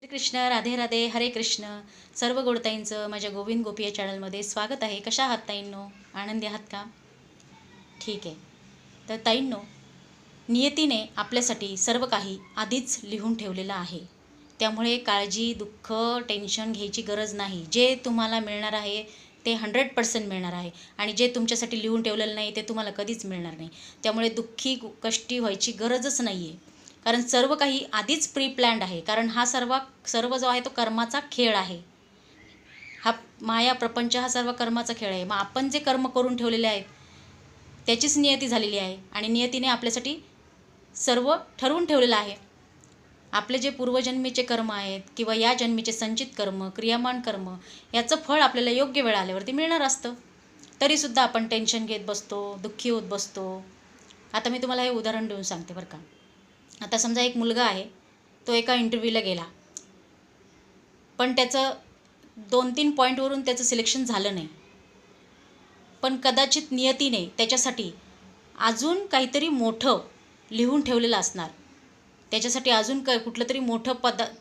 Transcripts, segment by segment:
कृष्ण राधे राधे हरे कृष्ण. सर्व गोडताईंचं माझ्या गोविंद गोपी या चॅनलमध्ये स्वागत आहे. कशा आहात ताईंनो? आनंदी आहात का? ठीक आहे. तर ताईंनो, नियतीने आपल्यासाठी सर्व काही आधीच लिहून ठेवलेलं आहे. त्यामुळे काळजी, दुःख, टेन्शन घ्यायची गरज नाही. जे तुम्हाला मिळणार आहे ते 100% मिळणार आहे आणि जे तुमच्यासाठी लिहून ठेवलेलं नाही ते तुम्हाला कधीच मिळणार नाही. त्यामुळे दुःखी, कष्टी व्हायची गरजच नाही आहे. कारण सर्व काही आधीच प्री प्लॅन्ड आहे. कारण हा सर्व जो आहे तो कर्माचा खेळ आहे. हा माया प्रपंच हा सर्व कर्माचा खेळ आहे. मग आपण जे कर्म करून ठेवलेले आहेत त्याचीच नियती झालेली आहे आणि नियतीने आपल्यासाठी सर्व ठरवून ठेवलेलं आहे. आपले जे पूर्वजन्मीचे कर्म आहेत किंवा या जन्मीचे संचित कर्म, क्रियामान कर्म, याचं फळ आपल्याला योग्य वेळ आल्यावरती मिळणार असतं. तरीसुद्धा आपण टेन्शन घेत बसतो, दुःखी होत बसतो. आता मी तुम्हाला हे उदाहरण देऊन सांगते बरं का. आता समजा एक मुलगा आहे, तो एका इंटरव्ह्यूला गेला, पण त्याचं 2-3 पॉईंटवरून त्याचं सिलेक्शन झालं नाही. पण कदाचित नियतीने त्याच्यासाठी अजून काहीतरी मोठं लिहून ठेवलेलं असणार. त्याच्यासाठी अजून कुठलं तरी मोठं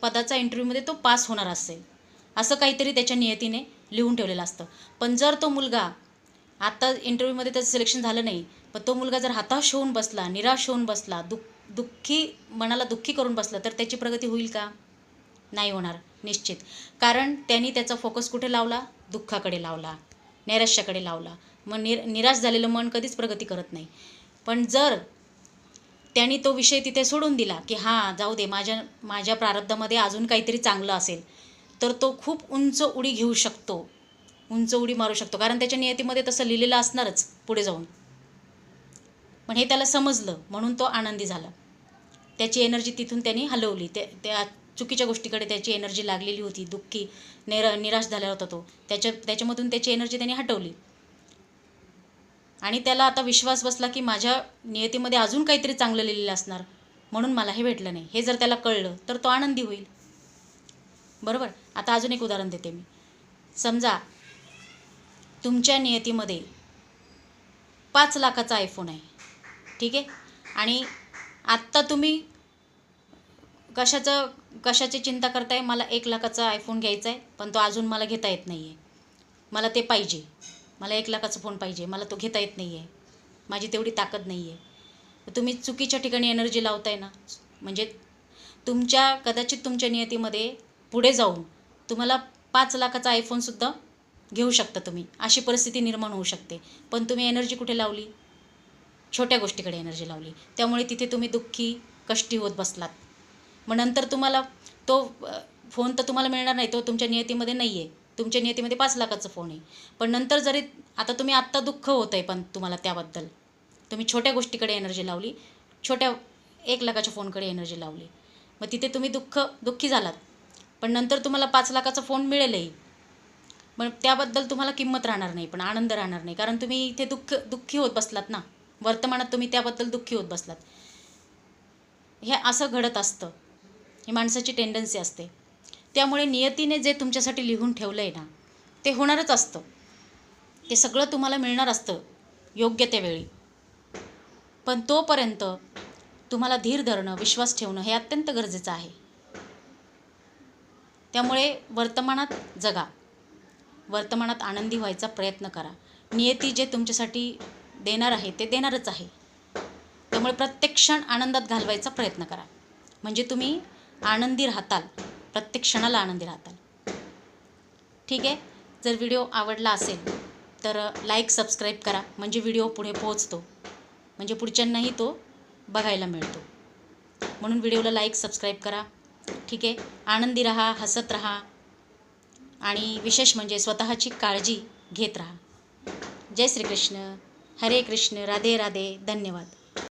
पदाचा इंटरव्ह्यूमध्ये तो पास होणार असेल, असं काहीतरी त्याच्या नियतीने लिहून ठेवलेलं असतं. पण जर तो मुलगा आता इंटरव्ह्यूमध्ये त्याचं सिलेक्शन झालं नाही, पण तो मुलगा जर हताश होऊन बसला, निराश होऊन बसला, मनाला दुःखी करून बसला, तर त्याची प्रगती होईल का? नाही होणार निश्चित. कारण त्यांनी त्याचा फोकस कुठे लावला? दुःखाकडे लावला, नैराश्याकडे लावला. मग निराश झालेलं मन कधीच प्रगती करत नाही. पण जर त्यांनी तो विषय तिथे सोडून दिला की हां जाऊ दे, माझ्या प्रारब्धामध्ये अजून काहीतरी चांगलं असेल, तर तो खूप उंच उडी घेऊ शकतो, उंच उडी मारू शकतो. कारण त्याच्या नियतीमध्ये तसं लिहिलेलं असणारच पुढे जाऊन. पण हे त्याला समजलं म्हणून तो आनंदी झाला. त्याची एनर्जी तिथून त्यांनी हलवली. त्या चुकीच्या गोष्टीकडे त्याची एनर्जी लागलेली होती. दुःखी, निराश झाला होता तो. त्याच्यामधून त्याची एनर्जी त्यांनी हटवली आणि त्याला आता विश्वास बसला की माझ्या नियतीमध्ये अजून काहीतरी चांगलं लिहिलेलं असणार, म्हणून मला हे भेटलं नाही. हे जर त्याला कळलं तर तो आनंदी होईल. बरोबर. आता अजून एक उदाहरण देते मी. समजा तुमच्या नियतीमध्ये 5 लाखाचा आयफोन आहे, ठीक आहे, आणि आत्ता तुम्ही कशाची चिंता करताय? मला 1 लाखाचा आयफोन घ्यायचा आहे, पण तो अजून मला घेता येत नाही आहे. मला ते पाहिजे, मला 1 लाखाचा फोन पाहिजे, मला तो घेता येत नाही आहे, माझी तेवढी ताकद नाही आहे. तुम्ही चुकीच्या ठिकाणी एनर्जी लावताय ना. म्हणजे कदाचित तुमच्या नियतीमध्ये पुढे जाऊन तुम्हाला 5 लाखाचा आयफोनसुद्धा घेऊ शकता तुम्ही, अशी परिस्थिती निर्माण होऊ शकते. पण तुम्ही एनर्जी कुठे लावली? छोट्या गोष्टीकडे एनर्जी लावली. त्यामुळे तिथे तुम्ही दुःखी, कष्टी होत बसलात. मग नंतर तुम्हाला तो फोन तर तुम्हाला मिळणार नाही, तो तुमच्या नियतीमध्ये नाही आहे. तुमच्या नियतीमध्ये 5 लाखाचा फोन आहे. पण नंतर जरी आता तुम्ही आत्ता दुःख होतं आहे, पण तुम्हाला त्याबद्दल तुम्ही छोट्या गोष्टीकडे एनर्जी लावली, छोट्या 1 लाखाच्या फोनकडे एनर्जी लावली. मग तिथे तुम्ही दुःखी झालात. पण नंतर तुम्हाला 5 लाखाचा फोन मिळेलही, पण त्याबद्दल तुम्हाला किंमत राहणार नाही, पण आनंद राहणार नाही. कारण तुम्ही इथे दुःखी होत बसलात ना. वर्तमानात तुम्ही त्याबद्दल दुःखी होत बसलात. हे असं घडत असतं. ही माणसाची टेंडन्सी असते. त्यामुळे नियतीने जे तुमच्यासाठी लिहून ठेवलं आहे ना, ते होणारच असतं. ते सगळं तुम्हाला मिळणार असतं योग्य त्या वेळी. पण तोपर्यंत तुम्हाला धीर धरणं, विश्वास ठेवणं हे अत्यंत गरजेचं आहे. त्यामुळे वर्तमानात जगा, वर्तमानात आनंदी व्हायचा प्रयत्न करा. नियती जे तुमच्यासाठी देणार आहे ते देणारच आहे. त्यामुळे प्रत्येक क्षण आनंदात घालवायचा प्रयत्न करा. म्हणजे तुम्ही आनंदी राहताल, प्रत्येक क्षणाला आनंदी राहताल. ठीक आहे. जर व्हिडिओ आवडला असेल तर लाईक, सबस्क्राईब करा. म्हणजे व्हिडिओ पुढे पोहोचतो, म्हणजे पुढच्यांनाही तो बघायला मिळतो. म्हणून व्हिडिओला लाईक, सबस्क्राईब करा. ठीक आहे. आनंदी राहा, हसत राहा आणि विशेष म्हणजे स्वतःची काळजी घेत राहा. जय श्रीकृष्ण, हरे कृष्ण, राधे राधे. धन्यवाद.